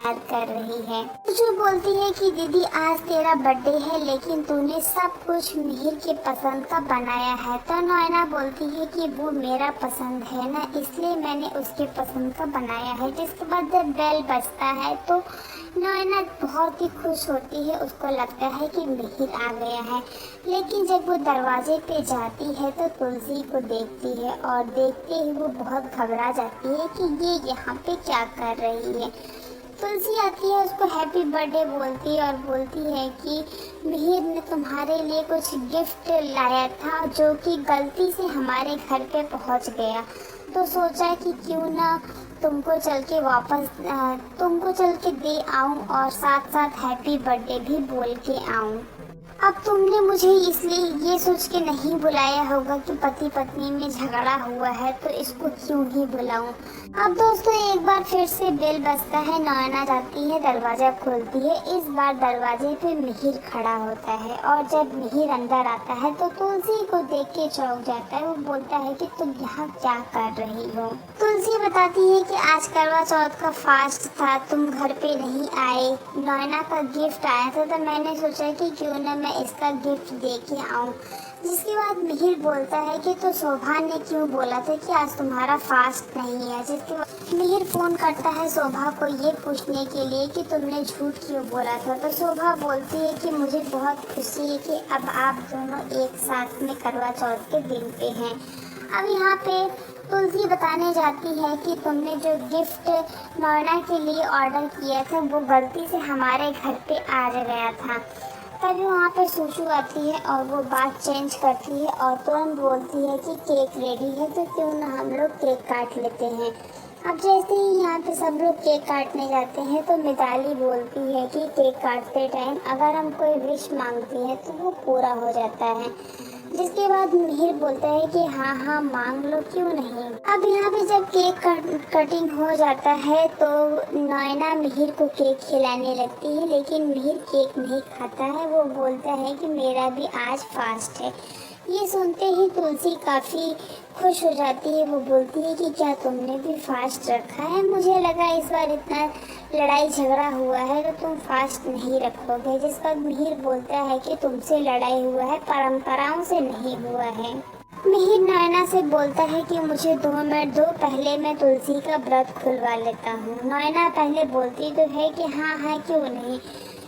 याद कर रही है। जो बोलती है कि दीदी आज तेरा बर्थडे है लेकिन तूने सब कुछ मिहिर के पसंद का बनाया है। तो नैना बोलती है कि वो मेरा पसंद है ना, इसलिए मैंने उसके पसंद का बनाया है। जिसके बाद जब बेल बजता है तो नैना बहुत ही खुश होती है, उसको लगता है कि मिहिर आ गया है। लेकिन जब वो दरवाजे पे जाती है तो तुलसी को देखती है और देखते ही वो बहुत घबरा जाती है कि ये यहाँ पे क्या कर रही है। तुलसी आती है, उसको हैप्पी बर्थडे बोलती है और बोलती है कि मिहिर ने तुम्हारे लिए कुछ गिफ्ट लाया था जो कि गलती से हमारे घर पे पहुंच गया, तो सोचा कि क्यों ना तुमको चल के दे आऊं और साथ साथ हैप्पी बर्थडे भी बोल के आऊं। अब तुमने मुझे इसलिए ये सोच के नहीं बुलाया होगा कि पति पत्नी में झगड़ा हुआ है, तो इसको क्यों ही बुलाऊं। अब दोस्तों एक बार फिर से बेल बजता है, नैना जाती है, दरवाजा खोलती है। इस बार दरवाजे पे मिहिर खड़ा होता है और जब मिहिर अंदर आता है तो तुलसी को देख के चौंक जाता है। वो बोलता है कि तुम यहाँ क्या कर रही हो। तुलसी बताती है कि आज करवा चौथ का फास्ट था, तुम घर पे नहीं आए, नैना का गिफ्ट आया था तो मैंने सोचा कि क्यों ना मैं इसका गिफ्ट दे के आऊँ। जिसके बाद मिहिर बोलता है कि तो शोभा ने क्यों बोला था कि आज तुम्हारा फास्ट नहीं है। जिसके बाद मिहिर फोन करता है शोभा को ये पूछने के लिए कि तुमने झूठ क्यों बोला था। तो शोभा बोलती है कि मुझे बहुत खुशी है कि अब आप दोनों एक साथ में करवा चौथ के दिन पे हैं। अब यहाँ पे तुलसी बताने जाती है कि तुमने जो गिफ्ट नैना के लिए ऑर्डर किया था वो गलती से हमारे घर पे आ गया था। तभी वहाँ पे सुशु आती है और वो बात चेंज करती है और तुरंत बोलती है कि केक रेडी है तो क्यों ना हम लोग केक काट लेते हैं। अब जैसे ही यहाँ पे सब लोग केक काटने जाते हैं तो मिताली बोलती है कि केक काटते टाइम अगर हम कोई विश मांगते हैं तो वो पूरा हो जाता है। जिसके बाद मिहिर बोलता है कि हाँ हाँ मांग लो, क्यों नहीं। अब यहाँ पे जब केक कटिंग हो जाता है तो नैना मिहिर को केक खिलाने लगती है, लेकिन मिहिर केक नहीं खाता है। वो बोलता है कि मेरा भी आज फास्ट है। ये सुनते ही तुलसी काफ़ी खुश हो जाती है। वो बोलती है कि क्या तुमने भी फास्ट रखा है, मुझे लगा इस बार इतना लड़ाई झगड़ा हुआ है तो तुम फास्ट नहीं रखोगे। जिस पर मिहिर बोलता है कि तुमसे लड़ाई हुआ है, परंपराओं से नहीं हुआ है। मिहिर नैना से बोलता है कि मुझे 2 मिनट दो, पहले मैं तुलसी का व्रत खुलवा लेता हूँ। नैना पहले बोलती तो है कि हाँ हाँ क्यों नहीं,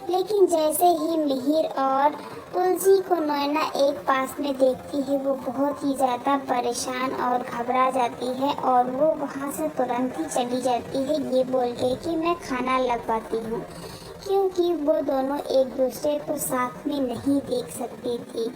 लेकिन जैसे ही मिहिर और तुलसी को नैना एक पास में देखती है वो बहुत ही ज़्यादा परेशान और घबरा जाती है और वो वहाँ से तुरंत ही चली जाती है ये बोल के कि मैं खाना लगवाती हूँ, क्योंकि वो दोनों एक दूसरे को साथ में नहीं देख सकती थी।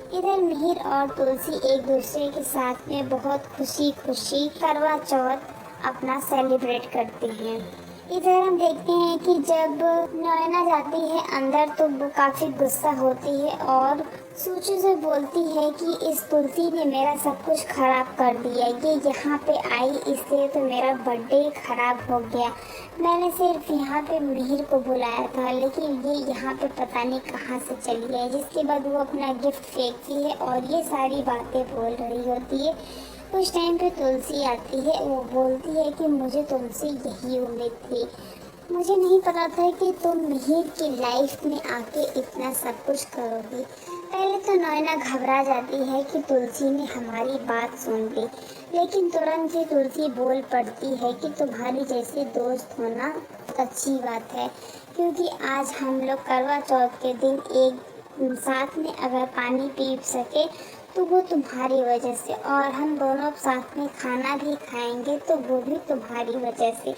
इधर मिहिर और तुलसी एक दूसरे के साथ में बहुत खुशी खुशी करवा चौथ अपना सेलिब्रेट करते हैं। इधर हम देखते हैं कि जब नैना जाती है अंदर तो वो काफ़ी गुस्सा होती है और सूचू से बोलती है कि इस तुलसी ने मेरा सब कुछ खराब कर दिया, ये यहाँ पे आई इससे तो मेरा बर्थडे खराब हो गया। मैंने सिर्फ यहाँ पे मिहिर को बुलाया था लेकिन ये यहाँ पे पता नहीं कहाँ से चली है। जिसके बाद वो अपना गिफ्ट फेंकती है और ये सारी बातें बोल रही होती है। उस टाइम पे तुलसी आती है, वो बोलती है कि मुझे तुमसे यही उम्मीद थी, मुझे नहीं पता था कि तुम मिहिर की लाइफ में आके इतना सब कुछ करोगी। पहले तो नैना घबरा जाती है कि तुलसी ने हमारी बात सुन ली, लेकिन तुरंत ही तुलसी बोल पड़ती है कि तुम्हारी जैसे दोस्त होना अच्छी बात है, क्योंकि आज हम लोग करवा चौथ के दिन एक साथ में अगर पानी पी सके तो वो तुम्हारी वजह से, और हम दोनों साथ में खाना भी खाएंगे तो वो भी तुम्हारी वजह से।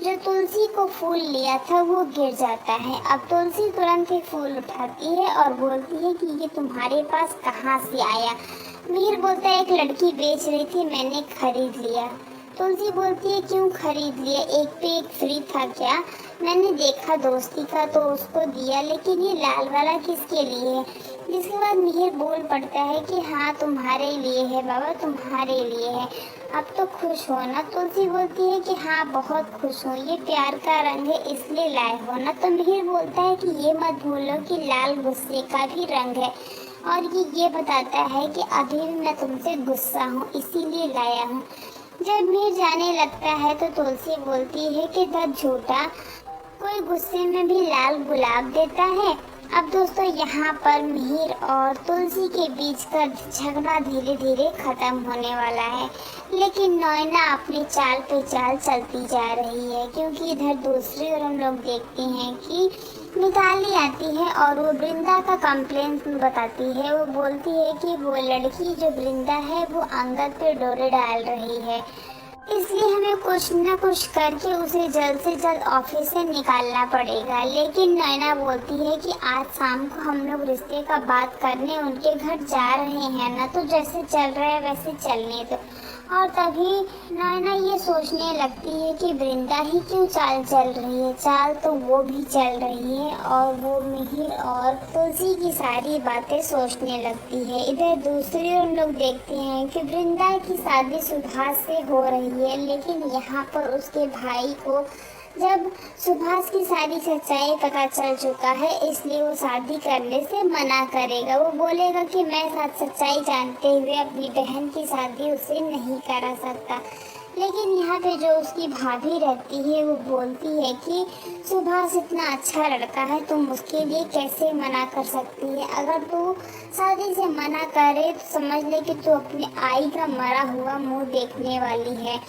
जो तुलसी को फूल लिया था वो गिर जाता है। अब तुलसी तुरंत ही फूल उठाती है और बोलती है कि ये तुम्हारे पास कहाँ से आया। मिहिर बोलता है एक लड़की बेच रही थी, मैंने खरीद लिया। तुलसी बोलती है क्यों खरीद लिया, एक पे एक फ्री था क्या? मैंने देखा दोस्ती का तो उसको दिया, लेकिन ये लाल वाला किसके लिए है? जिसके बाद मिहिर बोल पड़ता है कि हाँ तुम्हारे लिए है बाबा, तुम्हारे लिए है, अब तो खुश हो ना। तुलसी बोलती है कि हाँ बहुत खुश हूँ, ये प्यार का रंग है इसलिए लाए हो ना। तो मिहिर बोलता है कि ये मत भूलो कि लाल गुस्से का भी रंग है, और ये बताता है कि अभी भी मैं तुमसे गुस्सा हूँ इसीलिए लाया हूँ। जब मीर जाने लगता है तो तुलसी बोलती है कि दर्द झूठा कोई गुस्से में भी लाल गुलाब देता है। अब दोस्तों यहाँ पर मिहिर और तुलसी के बीच का झगड़ा धीरे धीरे खत्म होने वाला है, लेकिन नैना अपनी चाल पे चाल चलती जा रही है, क्योंकि इधर दूसरी ओर हम लोग देखते हैं कि मिताली आती है और वो वृंदा का कंप्लेन बताती है। वो बोलती है कि वो लड़की जो वृंदा है वो अंगद पे डोरे डाल रही है, इसलिए हमें कुछ न कुछ करके उसे जल्द से जल्द ऑफिस से निकालना पड़ेगा। लेकिन नैना बोलती है कि आज शाम को हम लोग रिश्ते का बात करने उनके घर जा रहे हैं ना, तो जैसे चल रहा है वैसे चलने दो। और तभी नैना ये सोचने लगती है कि वृंदा ही क्यों चाल चल रही है, चाल तो वो भी चल रही है। और वो मिहिर और तुलसी की सारी बातें सोचने लगती है। इधर दूसरी ओर लोग देखते हैं कि वृंदा की शादी सुभाष से हो रही है, लेकिन यहाँ पर उसके भाई को जब सुभाष की सारी सच्चाई पता चल चुका है, इसलिए वो शादी करने से मना करेगा। वो बोलेगा कि मैं सच्चाई जानते हुए अपनी बहन की शादी उससे नहीं करा सकता। लेकिन यहाँ पे जो उसकी भाभी रहती है वो बोलती है कि सुभाष इतना अच्छा लड़का है, तुम उसके लिए कैसे मना कर सकती है। अगर तू शादी से मना करे तो समझ ले कि तू अपनी आई का मरा हुआ मुंह देखने वाली है।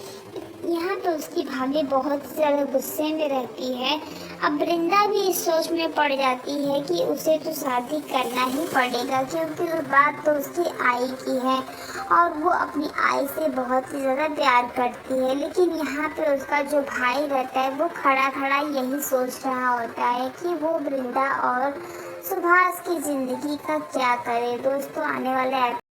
यहाँ तो उसकी भाभी बहुत ज़्यादा गुस्से में रहती है। अब वृंदा भी इस सोच में पड़ जाती है कि उसे तो शादी करना ही पड़ेगा, क्योंकि वो बात तो उसकी आई की है और वो अपनी आई से बहुत ही ज़्यादा प्यार करती है। लेकिन यहाँ पे उसका जो भाई रहता है वो खड़ा खड़ा यही सोच रहा होता है कि वो वृंदा और सुभाष की ज़िंदगी का क्या करे। दोस्तों आने वाले